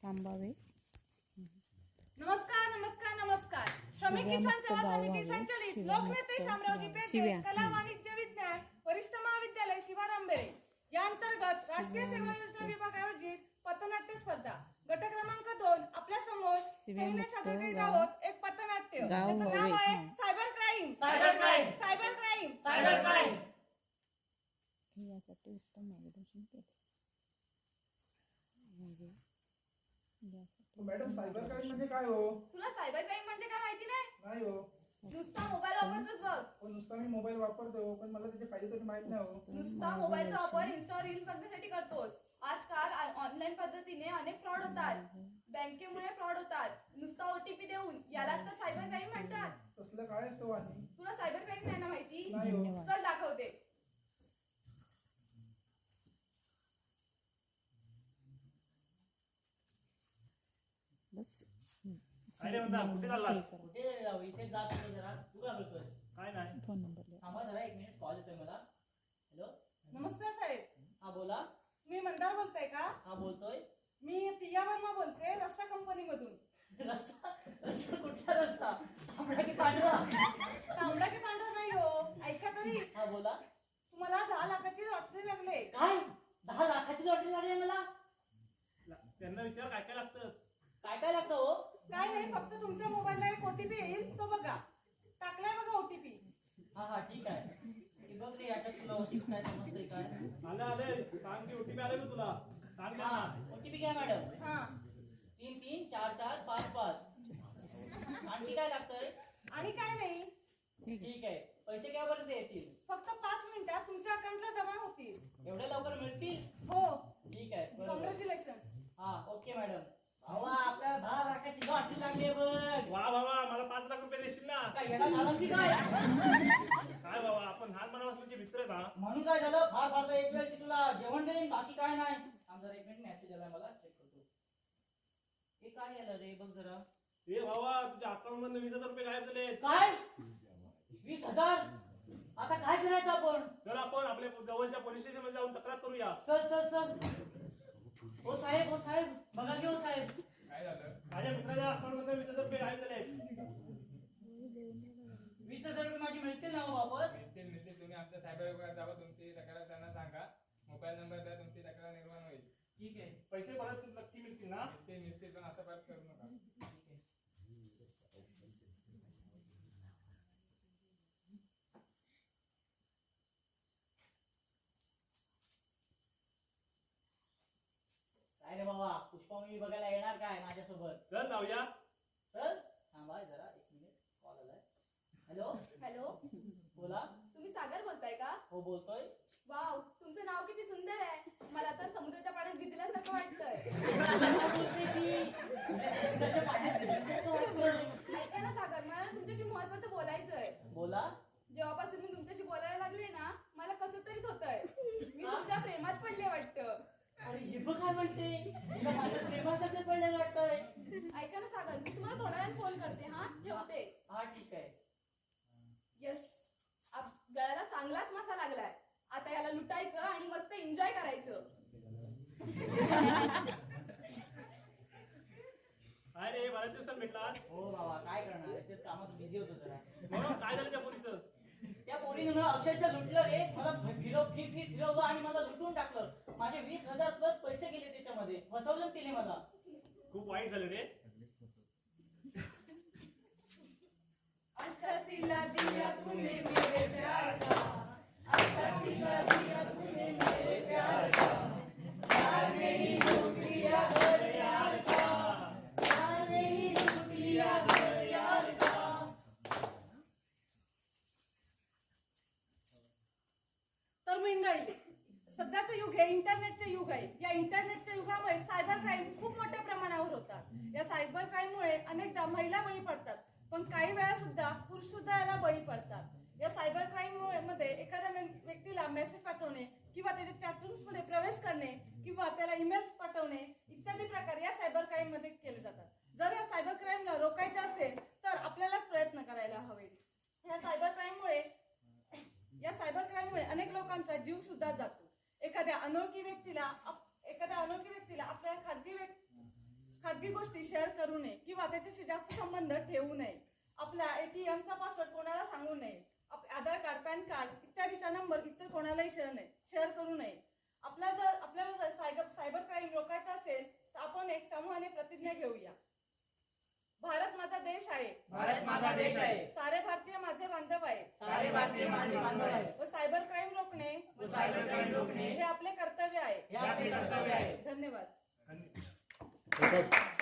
थांबावे. नमस्कार नमस्कार नमस्कार. श्रमिक किसान सेवा समिती संचलित लोकनेते शामरावजी पेठे कला वाणिज्य विज्ञान वरिष्ठ महाविद्यालय शिवारांबेरे या अंतर्गत राष्ट्रीय सेवा योजना विभाग आयोजित पथनाट्य स्पर्धा गट क्रमांक 2 आपल्या समोर सेवेने सादर करीत आहोत एक पथनाट्य ज्याचं नाव आहे cyber crime. Cyber crime cyber crime cyber crime. यासाठी उत्तम मार्गदर्शन केले. मॅडम सायबर क्राईम म्हणजे काय हो? तुला सायबर क्राईम म्हणजे काय माहिती नाही? नाही हो. नुसता मोबाईल वापरतोस बघ. पण नुसता मी मोबाईल वापरतो पण मला त्याचे फायदे तरी माहित नाही हो. नुसता मोबाईलचा वापर इन्स्टा रील्स बघण्यासाठी करतोस. आजकाल ऑनलाईन पद्धतीने अनेक फ्रॉड होतात. बँकेमुळे फ्रॉड होतात. नुसता ओटीपी देऊन याला तर सायबर क्राईम म्हणतात. तसलं काय असतं वाणी? तुला सायबर क्राईम नाही ना माहिती? नाही हो. चल दाखवते. बस. अरे म्हणता कुठे चाललास? कुठे इथे जात होतो जरा. तू काय बोलतोयस? काय नाही. फोन नंबर थांबा जरा 1 मिनिट कॉल येतोय मला. हॅलो नमस्कार साहेब. हा बोला. मी मंदार बोलताय का? हा बोलतोय. मी प्रिया वर्मा बोलते रस्ता कंपनी मधून. रस्ता रस्ता कुठला रस्ता? तांबडा की पांढरा? तांबडा की पांढरा नाही हो. ऐका तरी. हा बोला. तुम्हाला 10 लाखाची लॉटरी लागले. काय 10 लाखाची लॉटरी लागली आहे मला? त्यांना विचार काय काय लागतं. काय काय लागतं हो? काय नाही फक्त तुमच्या मोबाईलला एक ओटीपी येईल तो बघा. टाकलाय बघा ओटीपी. हा हा ठीक आहे. हे बघ रे याच्यात तुला ओटीपी काय समजतंय काय? आले आले सांग की ओटीपी आले मी तुला सांग हा त्यांना. ओटीपी काय मॅडम? हा 334455. आणखी काय लागतंय? आणि काय नाही ठीक आहे. पैसे केव्हापर्यंत येतील? फक्त 5 मिनिटात तुमच्या अकाउंटला जमा होतील. एवढ्या लवकर मिळतील? हो. ठीक आहे बरोबर. कॉंग्रॅच्युलेशन. हा ओके मॅडम. अहो आपल्याला 10 लाखाची लॉटरी लागली बघ. वा बाबा मला 5 लाख रुपये देशील ना? काय येणार झालं की काय? काय बाबा आपण लहान मनापासूनचे मित्र आहेत हा. म्हणून काय झालं? फार फार तर एक वेळ की तुला जेवण देईन बाकी काय नाही. जरा 1 मिनिट मेसेज आला मला चेक करतो. हे काय आलं रे बघ जरा. ए बाबा तुझ्या अकाउंट मधून 20,000 रुपये गायब झाले. काय 20,000? आता काय करायचं आपण? चल आपण आपल्या जवळच्या पोलीस स्टेशन मध्ये जाऊन तक्रार करूया. चल चल चल. हो साहेब बघा की हो साहेब. काय झालं? माझ्या मित्राच्या अकाउंट मधून 20,000 रुपये गायब झाले. 20,000 रुपये माझी मिळतील ना हो वापस? मिळतील. तुम्ही आमच्या साहेबांकडे जावा. तुमची तक्रार त्यांना सांगा. मोबाईल नंबर द्या. तुमची तक्रार निर्माण होईल. ठीक आहे. पैसे परत नक्की मिळतील ना? मिळतील पण आता परत करू नका. ठीक आहे. काय रे बाबा पुष्पा मूवी बघायला येणार काय माझ्यासोबत? चल जाऊया. चल थांबा जरा 1 मिनिट कॉल आलाय. हॅलो हॅलो बोला. तुम्ही सागर बोलताय का? हो बोलतोय. वाव तुमचं नाव किती सुंदर आहे. मला तर समुद्राच्या पाण्यात भिजल्यासारखं वाटतंय. ऐका ना सागर मला ना तुमच्याशी महत्वाचं बोलायचंय. बोला. जेव्हापासून मी तुमच्याशी बोलायला लागले ना मला कसं तरीच होतंय. मी तुमच्या प्रेमात पडले वाटतं. अरे हे बघ काय म्हणते. तुला माझ्या प्रेमासाठी पडलेलं वाटतंय. ऐका ना सागर मी तुम्हाला थोड्या वेळाने फोन करते. हा ठेवते. हा ठीक आहे. येस गळ्याला चांगलाच मासा लागलाय. आता याला लुटायचं आणि मस्त एन्जॉय करायचं. काय रे बऱ्याच दिवसात भेटलास. हो बाबा काय करणार तेच कामात बिझी होतो जरा. मग काय झालं त्या पोरीचं? त्या पोरीने मला अक्षरशः लुटलं रे. मला फिरवलं आणि मला लुटून टाकलं. माझे 20,000 प्लस पैसे गेले त्याच्यामध्ये. फसवलं तिने मला. खूप वाईट झालं रे. अच्छा सिला दिया तूने मेरे प्यार का. अच्छा सिला दिया तूने मेरे प्यार का. यार नहीं लूट लिया घर यार का. यार नहीं लूट लिया घर यार का. तर मंडळी सध्याचं युग आहे इंटरनेटचं युग आहे. या इंटरनेटच्या युगामुळे सायबर क्राईम खूप मोठ्या प्रमाणावर होतात. या सायबर क्राईममुळे अनेकदा महिला बळी पडतात पण काही वेळा सुद्धा पुरुष सुद्धा याला बळी पडतात. या सायबर क्राईम मध्ये एखाद्या व्यक्तीला मेसेज पाठवणे किंवा त्याच्या चॅटरूम्स मध्ये प्रवेश करणे किंवा त्याला ईमेल्स पाठवणे इत्यादी प्रकार या सायबर क्राईम मध्ये केले जातात. जर या सायबर क्राईमला रोखायचं असेल तर आपल्यालाच प्रयत्न करायला हवे. या सायबर क्राईममुळे अनेक लोकांचा जीव सुद्धा जातो. एखाद्या अनोळखी व्यक्तीला आपल्या खाजगी गोष्टी शेअर करू नये किंवा त्याच्याशी जास्त संबंध ठेवू नये. आपला ATMचा पासवर्ड कोणाला सांगू नये. आधार कार्ड, पॅन कार्ड इत्यादीचा नंबर इतर कोणालाही शेअर करू नये. आपल्याला जर सायबर क्राईम रोखायचा असेल तर आपण एक समूहाने प्रतिज्ञा घेऊया. भारत माझा देश आहे. भारत माझा देश आहे. सारे भारतीय माझे बांधव आहेत. सारे भारतीय माझे बांधव आहेत. व सायबर क्राईम रोखणे रोखणे हे आपले कर्तव्य आहे. हे आपले कर्तव्य आहे. धन्यवाद. धन्यवाद.